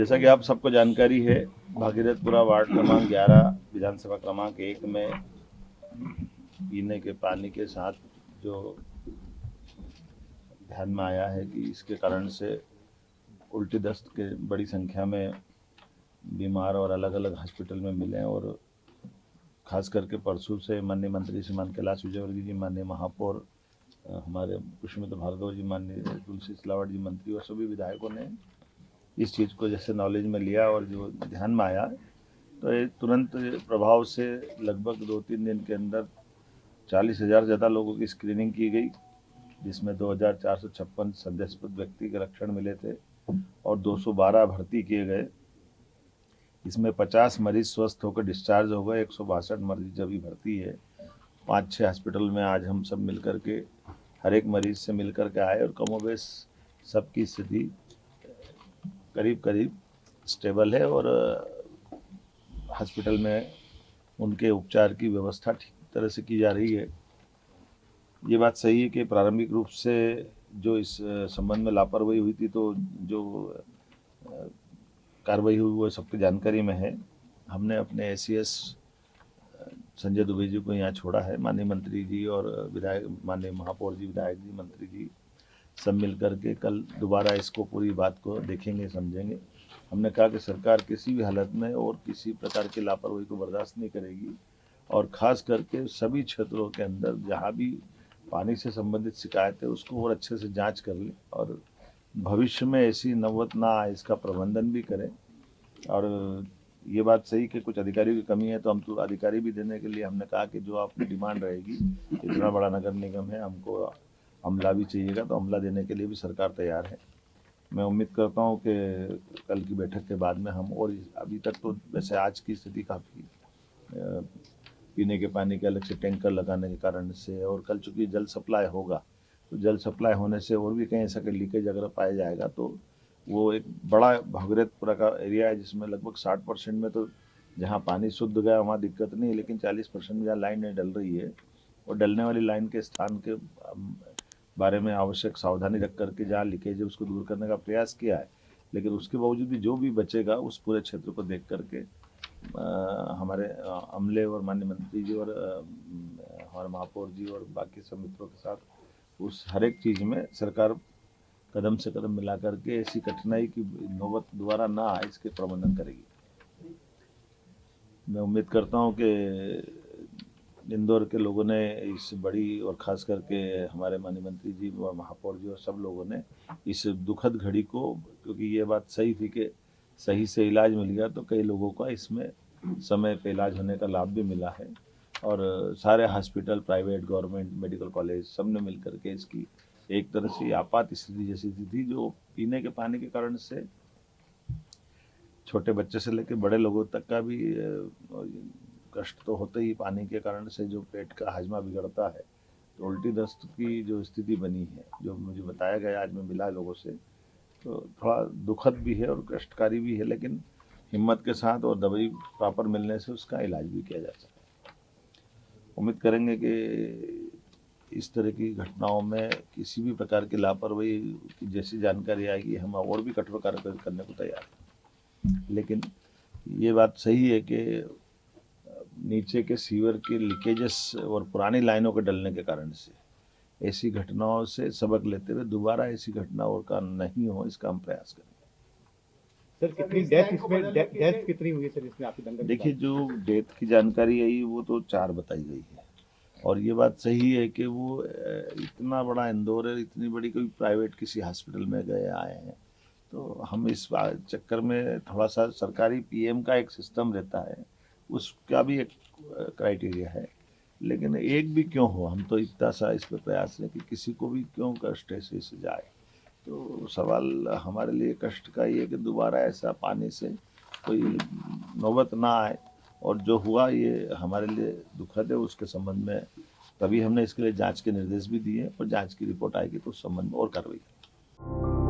जैसा कि आप सबको जानकारी है, भागीरथपुरा वार्ड क्रमांक 11 विधानसभा क्रमांक 1 में पीने के पानी के साथ जो ध्यान में आया है कि इसके कारण से उल्टी दस्त के बड़ी संख्या में बीमार और अलग अलग हॉस्पिटल में मिले और खास करके परसों से माननीय मंत्री श्रीमान कैलाश विजयवर्गीय जी, माननीय महापौर हमारे पुष्पमित्र भार्गव जी, माननीय तुलसी सिलावट जी मंत्री और सभी विधायकों ने इस चीज़ को जैसे नॉलेज में लिया और जो ध्यान में आया तो ये तुरंत प्रभाव से लगभग 2-3 दिन के अंदर 40,000 ज़्यादा लोगों की स्क्रीनिंग की गई, जिसमें 2,456 संदेहास्पद व्यक्ति के लक्षण मिले थे और 212 भर्ती किए गए। इसमें 50 मरीज स्वस्थ होकर डिस्चार्ज हो गए, 162 मरीज अभी भर्ती है। 5-6 हॉस्पिटल में आज हम सब मिलकर के हर एक मरीज से मिलकर के आए और कमोबेश सबकी स्थिति करीब करीब स्टेबल है और हॉस्पिटल में उनके उपचार की व्यवस्था ठीक तरह से की जा रही है। ये बात सही है कि प्रारंभिक रूप से जो इस संबंध में लापरवाही हुई थी तो जो कार्रवाई हुई वो सबकी जानकारी में है। हमने अपने एसीएस संजय दुबे जी को यहाँ छोड़ा है। माननीय मंत्री जी और विधायक, माननीय महापौर जी, विधायक जी, मंत्री जी सब मिल करके कल दोबारा इसको पूरी बात को देखेंगे, समझेंगे। हमने कहा कि सरकार किसी भी हालत में और किसी प्रकार की लापरवाही को बर्दाश्त नहीं करेगी और ख़ास करके सभी क्षेत्रों के अंदर जहाँ भी पानी से संबंधित शिकायत है उसको और अच्छे से जांच कर ले और भविष्य में ऐसी नौबत ना आए इसका प्रबंधन भी करें। और ये बात सही कि कुछ अधिकारियों की कमी है तो हम तो अधिकारी भी देने के लिए हमने कहा कि जो आपकी डिमांड रहेगी, इतना बड़ा नगर निगम है, हमको अमला भी चाहिएगा तो अमला देने के लिए भी सरकार तैयार है। मैं उम्मीद करता हूँ कि कल की बैठक के बाद में हम और अभी तक तो वैसे आज की स्थिति काफ़ी पीने के पानी के अलग से टैंकर लगाने के कारण से और कल चूँकि जल सप्लाई होगा तो जल सप्लाई होने से और भी कहीं ऐसा कि लीकेज अगर पाया जाएगा तो वो एक बड़ा भागीरथपुरा का एरिया है जिसमें लगभग 60% में तो जहाँ पानी शुद्ध गया वहाँ दिक्कत नहीं है, लेकिन 40% में जहाँ लाइन नहीं डल रही है और डलने वाली लाइन के स्थान के बारे में आवश्यक सावधानी रख करके जहाँ लीकेज है उसको दूर करने का प्रयास किया है। लेकिन उसके बावजूद भी जो भी बचेगा उस पूरे क्षेत्र को देख करके हमारे अमले और माननीय मंत्री जी और हमारे महापौर जी और बाकी सब मित्रों के साथ उस हर एक चीज़ में सरकार कदम से कदम मिला करके ऐसी कठिनाई की नौबत दोबारा ना आए इसके प्रबंधन करेगी। मैं उम्मीद करता हूँ कि इंदौर के लोगों ने इस बड़ी और ख़ास करके हमारे माननीय मंत्री जी और महापौर जी और सब लोगों ने इस दुखद घड़ी को, क्योंकि ये बात सही थी कि सही से इलाज मिल गया तो कई लोगों का इसमें समय पे इलाज होने का लाभ भी मिला है और सारे hospital, private, government, medical college सब ने मिल करके इसकी एक तरह से आपात स्थिति जैसी थी जो पीने के पानी के कारण से छोटे बच्चे से लेकर बड़े लोगों तक का भी कष्ट तो होता ही पानी के कारण से, जो पेट का हाजमा बिगड़ता है तो उल्टी दस्त की जो स्थिति बनी है जो मुझे बताया गया आज मैं मिला लोगों से तो थोड़ा दुखद भी है और कष्टकारी भी है, लेकिन हिम्मत के साथ और दवाई प्रॉपर मिलने से उसका इलाज भी किया जा सकता है। उम्मीद करेंगे कि इस तरह की घटनाओं में किसी भी प्रकार की लापरवाही की जैसी जानकारी आएगी हम और भी कठोर कार्रवाई करने को तैयार हैं। लेकिन ये बात सही है कि नीचे के सीवर के लीकेजेस और पुरानी लाइनों के डलने के कारण से ऐसी घटनाओं से सबक लेते हुए दोबारा ऐसी घटना और का नहीं हो इसका हम प्रयास करेंगे। सर कितनी डेथ कितनी हुई है सर इसमें आपकी दंगल? देखिए, जो डेथ की जानकारी आई वो तो 4 बताई गई है और ये बात सही है कि वो इतना बड़ा इंदौर है, इतनी बड़ी कोई प्राइवेट किसी हॉस्पिटल में गए आए हैं तो हम इस चक्कर में थोड़ा सा सरकारी पीएम का एक सिस्टम रहता है उसका भी एक क्राइटेरिया है, लेकिन एक भी क्यों हो हम तो इतना सा इस पर प्रयास है कि किसी को भी क्यों कष्ट ऐसे से जाए। तो सवाल हमारे लिए कष्ट का ये है कि दोबारा ऐसा पानी से कोई नौबत ना आए और जो हुआ ये हमारे लिए दुखद है। उसके संबंध में तभी हमने इसके लिए जांच के निर्देश भी दिए और जांच की रिपोर्ट आएगी तो उस संबंध में और कार्रवाई करेंगे।